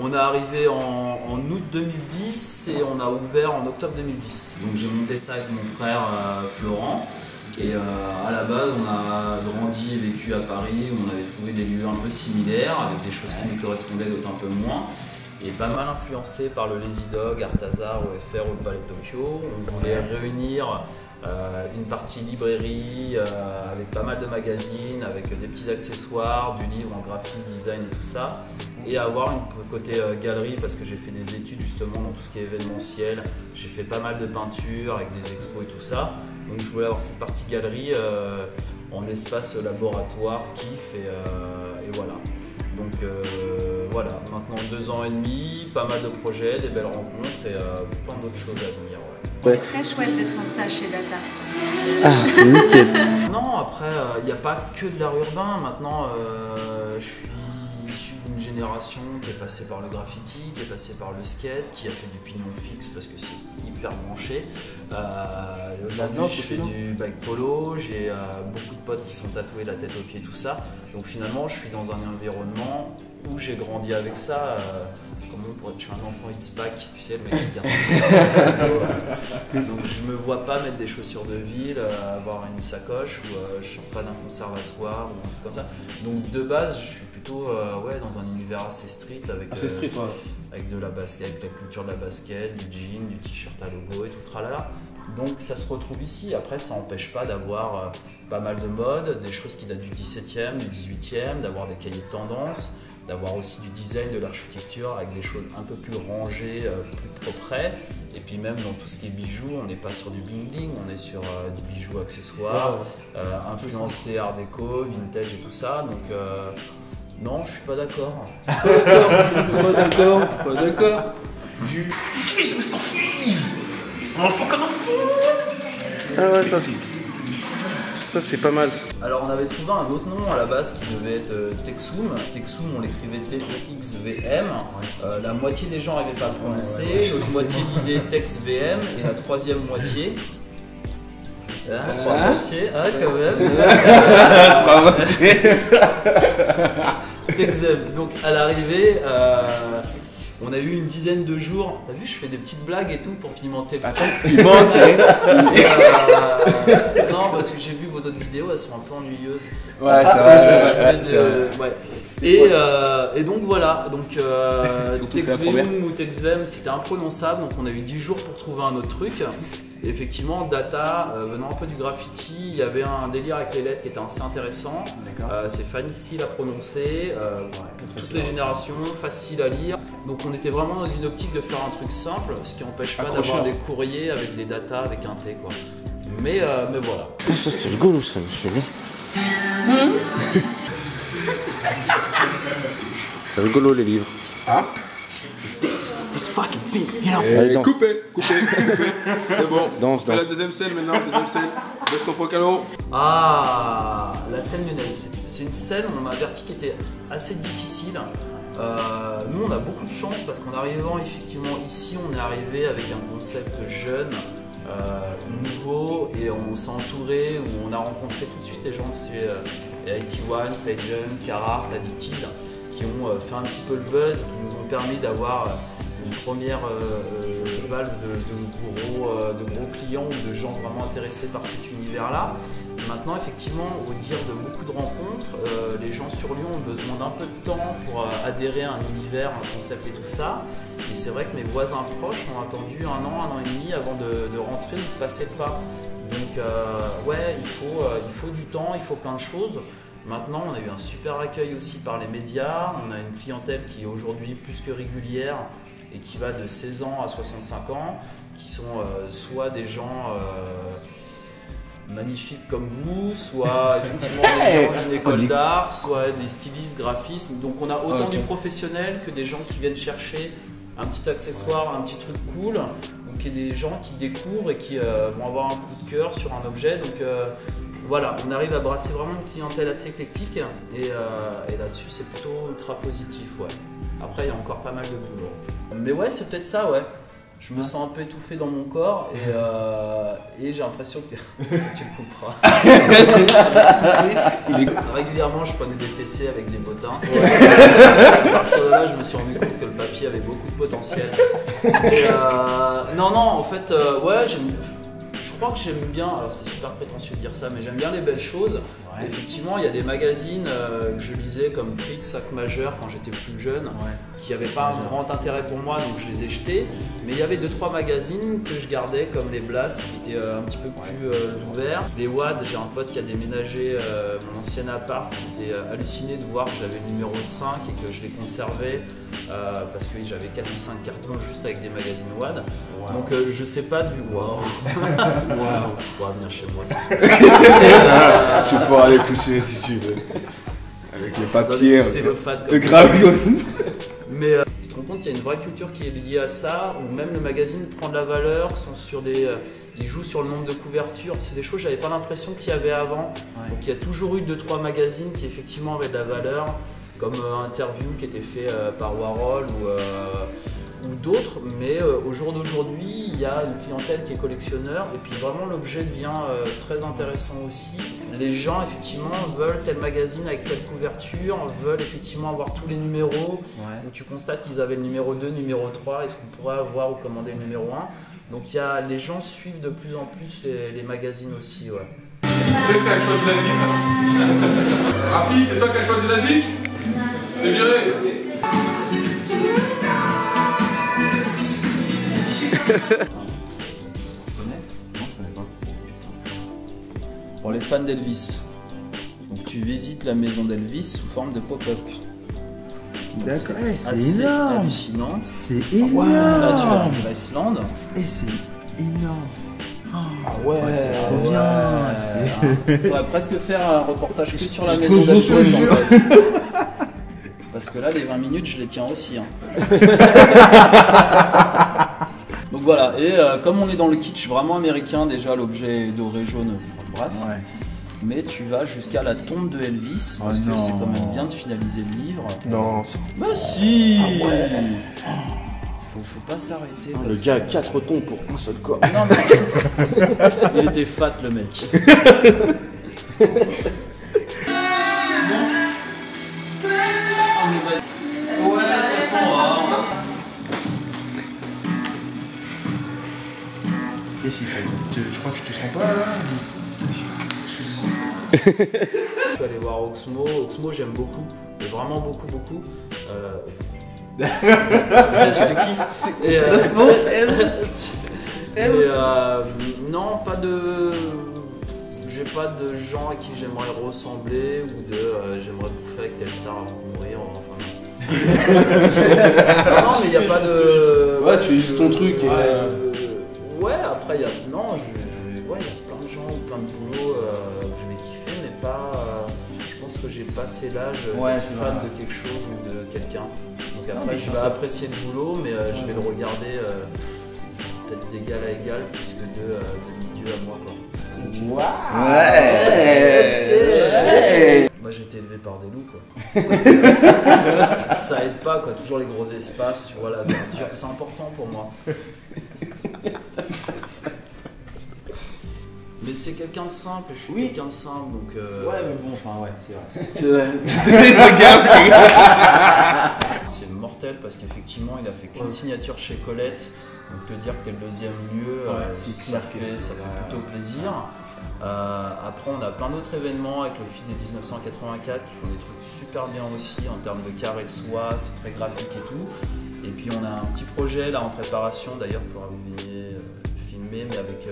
On est arrivé en août 2010 et on a ouvert en octobre 2010. Donc j'ai monté ça avec mon frère Florent. Et à la base, on a grandi et vécu à Paris où on avait trouvé des lieux un peu similaires avec des choses qui nous correspondaient, d'autres un peu moins. Et pas mal influencé par le Lazy Dog, Artazar, OFR ou le Palais de Tokyo. On voulait réunir une partie librairie avec pas mal de magazines, avec des petits accessoires, du livre en graphisme, design et tout ça. Et avoir une côté galerie parce que j'ai fait des études justement dans tout ce qui est événementiel. J'ai fait pas mal de peinture avec des expos et tout ça. Donc je voulais avoir cette partie galerie en espace laboratoire, kiff et voilà. Donc voilà, maintenant 2 ans et demi, pas mal de projets, des belles rencontres et plein d'autres choses à venir. Ouais. C'est très chouette d'être en stage chez Data. Ah, c'est nickel. Non, après, il n'y a pas que de l'art urbain. Maintenant, je suis issu d'une génération qui est passée par le graffiti, qui est passée par le skate, qui a fait du pignon fixe parce que c'est hyper branché. Aujourd'hui, je fais du bike polo, j'ai beaucoup de potes qui sont tatoués la tête aux pieds, tout ça. Donc finalement, je suis dans un environnement où j'ai grandi avec ça. Je suis un enfant X-Pack, tu sais, le mec qui garde. Donc je me vois pas mettre des chaussures de ville, avoir une sacoche, ou je sors pas d'un conservatoire ou un truc comme ça. Donc de base, je suis plutôt ouais, dans un univers assez street avec, avec de la basket, avec la culture de la basket, du jean, du t-shirt à logo et tout tralala. Donc ça se retrouve ici. Après, ça n'empêche pas d'avoir pas mal de modes, des choses qui datent du 17e, du 18e, d'avoir des cahiers de tendance, d'avoir aussi du design, de l'architecture avec des choses un peu plus rangées, plus propres. Et puis même dans tout ce qui est bijoux, on n'est pas sur du bling bling, on est sur du bijou accessoire, influencé art déco, vintage et tout ça. Donc non, je suis pas d'accord. Pas d'accord. Du freeze, Mr. Freeze. On le fait comme un fou. Ah ouais, ça c'est pas mal. Alors on avait trouvé un autre nom à la base qui devait être Texum. Texum, on l'écrivait T-E-X-V-M. La moitié des gens n'arrivaient pas à le prononcer, l'autre moitié disait TexVM et la troisième moitié. Trois moitiés, quand même. Trois moitiés. Texem. Donc à l'arrivée, on a eu une dizaine de jours. T'as vu, je fais des petites blagues et tout pour pimenter le truc. Pimenter. Non, parce que j'ai vu vos autres vidéos, elles sont un peu ennuyeuses. Ouais, ça va. Et donc voilà, donc TexVM ou TexVem, c'était imprononçable, donc on a eu 10 jours pour trouver un autre truc. Et effectivement, Data, venant un peu du graffiti, il y avait un délire avec les lettres qui était assez intéressant. C'est facile à prononcer, pour toutes les générations, facile à lire. Donc on était vraiment dans une optique de faire un truc simple, ce qui n'empêche pas d'avoir des courriers avec des datas avec un T, quoi. Mais voilà. Ah, ça c'est rigolo ça, monsieur. C'est rigolo les livres. Ah. It's fucking thing, you know. Coupé. C'est bon. Danse. Fais la deuxième scène maintenant, deuxième scène. Lève ton procalo. Ah, la scène lyonnaise. C'est une scène, on a averti, qui était assez difficile. Nous, on a beaucoup de chance parce qu'en arrivant effectivement ici, on est arrivé avec un concept jeune, nouveau, et on s'est entouré, où on a rencontré tout de suite des gens de chez 81, Straight Junk, Carhartt, Addicted, qui ont fait un petit peu le buzz, qui nous ont permis d'avoir une première valve de gros clients ou de gens vraiment intéressés par cet univers-là. Maintenant, effectivement, au dire de beaucoup de rencontres, les gens sur Lyon ont besoin d'un peu de temps pour adhérer à un univers, un concept et tout ça. Et c'est vrai que mes voisins proches ont attendu 1 an et demi avant de rentrer ou de passer le pas. Donc ouais, il faut du temps, il faut plein de choses. Maintenant, on a eu un super accueil aussi par les médias. On a une clientèle qui est aujourd'hui plus que régulière et qui va de 16 ans à 65 ans, qui sont soit des gens magnifiques comme vous, soit effectivement des gens d'une école d'art, soit des stylistes, graphistes. Donc on a autant du professionnel que des gens qui viennent chercher un petit accessoire, un petit truc cool, ou qui est des gens qui découvrent et qui vont avoir un coup de cœur sur un objet. Donc voilà, on arrive à brasser vraiment une clientèle assez éclectique et là-dessus c'est plutôt ultra positif. Ouais. Après il y a encore pas mal de boulot. Mais ouais, c'est peut-être ça, ouais. Je me sens un peu étouffé dans mon corps et j'ai l'impression que si tu le couperas. Régulièrement, je prenais des fessées avec des bottins. À partir de là, je me suis rendu compte que le papier avait beaucoup de potentiel. Et non, en fait, ouais, je crois que j'aime bien, alors c'est super prétentieux de dire ça, mais j'aime bien les belles choses. Ouais. Effectivement, il y a des magazines que je lisais comme Trix, Sac Majeur quand j'étais plus jeune, qui n'avaient pas un grand intérêt pour moi, donc je les ai jetés. Mais il y avait 2-3 magazines que je gardais comme les Blast, qui étaient un petit peu plus ouverts. Les WAD, j'ai un pote qui a déménagé mon ancien appart, qui était halluciné de voir que j'avais le numéro 5 et que je les conservais parce que j'avais 4 ou 5 cartons juste avec des magazines WAD. Wow. Donc je sais pas du wow. Wow. Tu pourras venir chez moi si tu veux. Tu pourras aller toucher si tu veux. Avec les papiers. C'est le fat gravé aussi. Mais tu te rends compte qu'il y a une vraie culture qui est liée à ça, où même le magazine prend de la valeur, sont sur ils jouent sur le nombre de couvertures. C'est des choses que j'avais pas l'impression qu'il y avait avant. Ouais. Donc il y a toujours eu 2-3 magazines qui effectivement avaient de la valeur, comme Interview qui était fait par Warhol ou d'autres, mais au jour d'aujourd'hui, il y a une clientèle qui est collectionneur et puis vraiment l'objet devient très intéressant aussi. Les gens effectivement veulent tel magazine avec telle couverture, veulent effectivement avoir tous les numéros, où tu constates qu'ils avaient le numéro 2, numéro 3, est-ce qu'on pourrait avoir ou commander le numéro 1. Donc les gens suivent de plus en plus les magazines aussi. Ouais. Qui a choisi la ZIC? Rafi, c'est toi qui as choisi la ZIC? T'es viré. Pour les fans d'Elvis, donc tu visites la maison d'Elvis sous forme de pop-up. D'accord, c'est énorme, hallucinant. C'est énorme. Là tu as un Graceland. Et c'est énorme. Ah ouais, c'est trop bien. Il faudrait presque faire un reportage que sur la maison d'Elvis en fait. Parce que là les 20 minutes je les tiens aussi. Donc voilà, et comme on est dans le kitsch vraiment américain, déjà l'objet est doré, jaune, enfin, bref. Mais tu vas jusqu'à la tombe de Elvis, parce que c'est quand même bien de finaliser le livre. Non. Bah si. Faut pas s'arrêter. Le gars a 4 tons pour un seul corps. Non mais il était fat le mec. Et si je crois que je te sens pas là. Je suis allé voir Oxmo. Oxmo j'aime beaucoup, mais vraiment beaucoup. Je te kiffe. Et, non, pas de. J'ai pas de gens à qui j'aimerais ressembler ou de j'aimerais bouffer avec telle star avant de mourir. Enfin, non, mais il n'y a pas de. Ouais, tu fais juste ton truc. Ouais, après il y a. Non, il y a plein de gens ou plein de boulots que je vais kiffer, mais pas. Je pense que j'ai passé l'âge d'être fan de quelque chose ou de quelqu'un. Donc après, je vais apprécier le boulot, mais je vais le regarder peut-être d'égal à égal plus que de milieu à moi. Quoi. Ouais. Moi j'ai été élevé par des loups quoi. Ça aide pas quoi, toujours les gros espaces, tu vois, la verdure, c'est important pour moi. Mais c'est quelqu'un de simple et je suis quelqu'un de simple donc. Ouais, mais bon, enfin, ouais, c'est vrai. C'est mortel parce qu'effectivement, il a fait qu'une signature chez Colette. Donc, te dire que t'es le deuxième lieu, ça fait plutôt plaisir. Après, on a plein d'autres événements avec le FID des 1984 qui font des trucs super bien aussi en termes de carré de soie, c'est très graphique et tout. Et puis, on a un petit projet là en préparation. D'ailleurs, il faudra que vous veniez filmer, mais avec.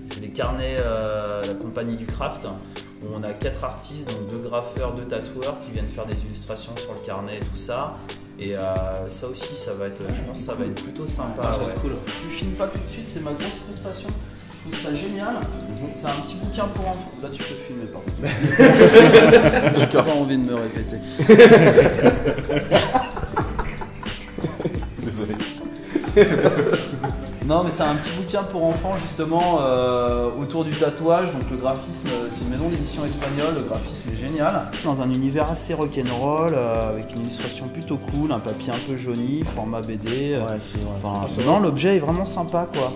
C'est les carnets la compagnie du craft où on a 4 artistes, donc 2 graffeurs, 2 tatoueurs qui viennent faire des illustrations sur le carnet et tout ça. Et ça aussi, ça va être, je pense que ça va être plutôt sympa. Ouais. Cool. Tu filmes pas tout de suite, c'est ma grosse frustration. Je trouve ça génial. C'est un petit bouquin pour enfants. Là, tu peux filmer par contre. J'ai pas envie de me répéter. Désolé. Non, mais c'est un petit bouquin pour enfants justement autour du tatouage. Donc le graphisme, c'est une maison d'édition espagnole, le graphisme est génial. Dans un univers assez rock'n'roll, avec une illustration plutôt cool, un papier un peu jauni, format BD. Ouais, c'est vrai. Enfin, non, l'objet est vraiment sympa quoi.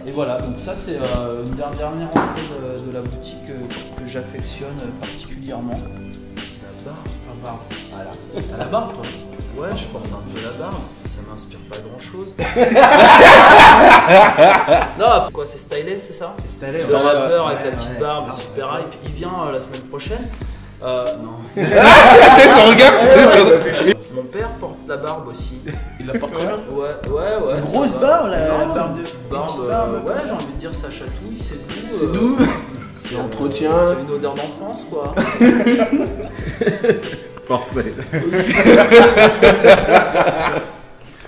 Et voilà, donc ça c'est une dernière entrée de la boutique que j'affectionne particulièrement. La barbe. Voilà. T'as la barbe toi? Ouais, je porte un peu la barbe, ça m'inspire pas grand chose. Non, quoi, c'est stylé, c'est ça? C'est stylé, le rappeur avec la petite barbe, super hype. Il vient la semaine prochaine. Non. Son regard. Mon père porte la barbe aussi. Il la porte bien? Ouais. Une grosse barbe, la barbe de. Ouais, j'ai envie de dire ça chatouille, c'est doux. C'est doux. C'est entretien. C'est une odeur d'enfance quoi. Parfait.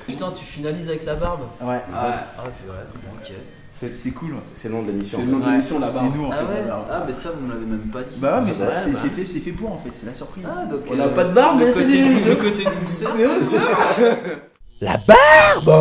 Putain, tu finalises avec la barbe? Ouais. Ah purée, ok. C'est cool. C'est le nom de l'émission. C'est le nom de l'émission, la barbe. C'est nous en fait. Ah ouais? La barbe. Ah mais ça vous me l'avez même pas dit. Bah ouais, mais c'est fait pour en fait, c'est la surprise. Ah donc on n'a pas de barbe, mais c'est le côté du 7. La barbe.